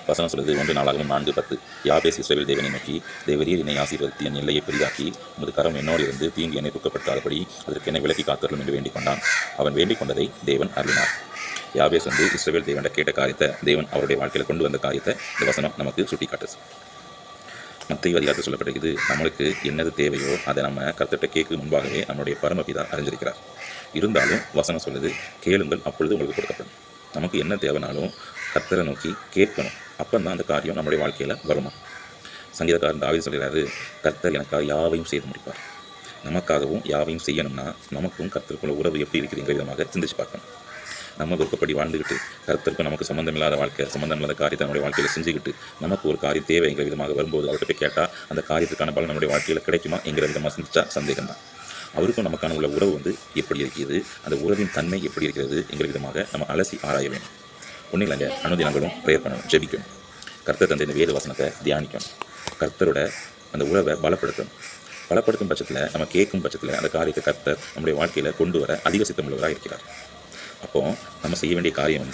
வசனம் சொல்லுது 1 நாளாகவும் 4:10. யாபேஸ் இஸ்ரவேல் தேவனை நோக்கி, தேவரீர் என்னை ஆசீர்வதித்து என் எல்லையை பெரிதாக்கி உமது கரம் என்னோடு இருந்து தீங்கு என்னை தூக்கப்படுத்தாதபடி அதற்கு என்னை விலக்கி காத்தருளும் என்று வேண்டிக் கொண்டான். அவன் வேண்டிக் கொண்டதை தேவன் அருளினார். யாபேஸ் இஸ்ரவேல் தேவன் கேட்ட காரியத்தை, தேவன் அவருடைய வாழ்க்கையில் கொண்டு வந்த காரியத்தை இந்த வசனம் நமக்கு சுட்டி காட்டுது. மத்திய அதிகாரத்தில் சொல்லப்பட்டிருக்குது, நம்மளுக்கு என்னது தேவையோ அதை நம்ம கர்த்தர்கிட்ட கேட்க முன்பாகவே நம்மளுடைய பரமபிதா அறிஞ்சிருக்கிறார். இருந்தாலும் வசனம் சொல்லுது, கேளுங்கள் அப்பொழுது உங்களுக்கு கொடுக்கப்படும். நமக்கு என்ன தேவைனாலும் கர்த்தரை நோக்கி கேட்கணும். அப்போ தான் அந்த காரியம் நம்முடைய வாழ்க்கையில் வருமா. சங்கீதக்காரன் தாவீது சொல்கிறாரு, கர்த்தர் எனக்காக யாவையும் செய்து முடிப்பார். நமக்காகவும் யாவையும் செய்யணும்னா நமக்கும் கர்த்தருக்குள்ள உறவு எப்படி இருக்குதுங்கிற விதமாக சிந்திச்சு பார்க்கணும். நம்ம விருப்பப்படி வாழ்ந்துக்கிட்டு கர்த்தருக்கும் நமக்கு சம்மந்தமில்லாத வாழ்க்கை, சம்மந்தமில்லாத காரியத்தை நம்முடைய வாழ்க்கையில் செஞ்சுக்கிட்டு நமக்கு ஒரு காரியம் தேவைங்கிற விதமாக வரும்போது அவர்கிட்ட போய் கேட்டால் அந்த காரியத்துக்கான பலன் நம்முடைய வாழ்க்கையில் கிடைக்குமா என்கிற விதமாக சிந்திச்சா சந்தேகம் தான். அவருக்கும் நமக்கான உள்ள உறவு எப்படி இருக்கிறது, அந்த உறவின் தன்மை எப்படி இருக்கிறது என்கிற விதமாக நம்ம அலசி ஆராய வேண்டும். ஒன்றும் இல்லைங்க, அனுதினங்களும் ப்ரேயர் பண்ணணும், ஜெபிக்கணும், கர்த்தர் தந்த இந்த வேத வசனத்தை தியானிக்கணும், கர்த்தரோட அந்த உறவை பலப்படுத்தும் பட்சத்தில், நம்ம கேட்கும் பட்சத்தில் அந்த காரியத்தை கர்த்தர் நம்முடைய வாழ்க்கையில் கொண்டு வர அதிக சித்தமுள்ளவராக இருக்கிறார். அப்போது நம்ம செய்ய வேண்டிய காரியம்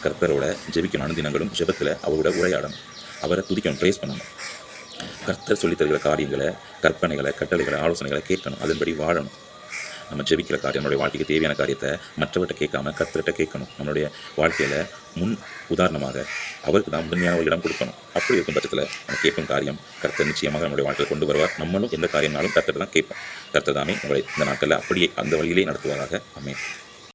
கர்த்தரோட ஜெபிக்கணும், அனுதினங்களும் ஜெபத்தில் அவரோட உரையாடணும், அவரை துதிக்கணும், ப்ரேஸ் பண்ணணும், கர்த்தர் சொல்லித் தருகிற காரியங்களை, கற்பனைகளை, கட்டளைகளை, ஆலோசனைகளை கேட்கணும், அதன்படி வாழணும். நம்ம ஜெபிக்கிற காரியம், நம்மளுடைய வாழ்க்கைக்கு தேவையான காரியத்தை மற்றவர்கிட்ட கேட்காம கர்த்தர்கிட்ட கேட்கணும். நம்மளுடைய வாழ்க்கையில் முன் உதாரணமாக அவருக்கு தான் முதன்மையான ஒரு இடம் கொடுக்கணும். அப்படி இருக்கும் பட்சத்தில் நம்ம கேட்கும் காரியம் கர்த்தர் நிச்சயமாக நம்மளுடைய வாழ்க்கையில் கொண்டு வருவார். நம்மளும் எந்த காரியம்னாலும் கர்த்தர் தான் கேட்போம். கர்த்தர் தாமே உங்களை இந்த நாட்களில் அப்படியே அந்த வழியிலே நடத்துவாராக. ஆமென்.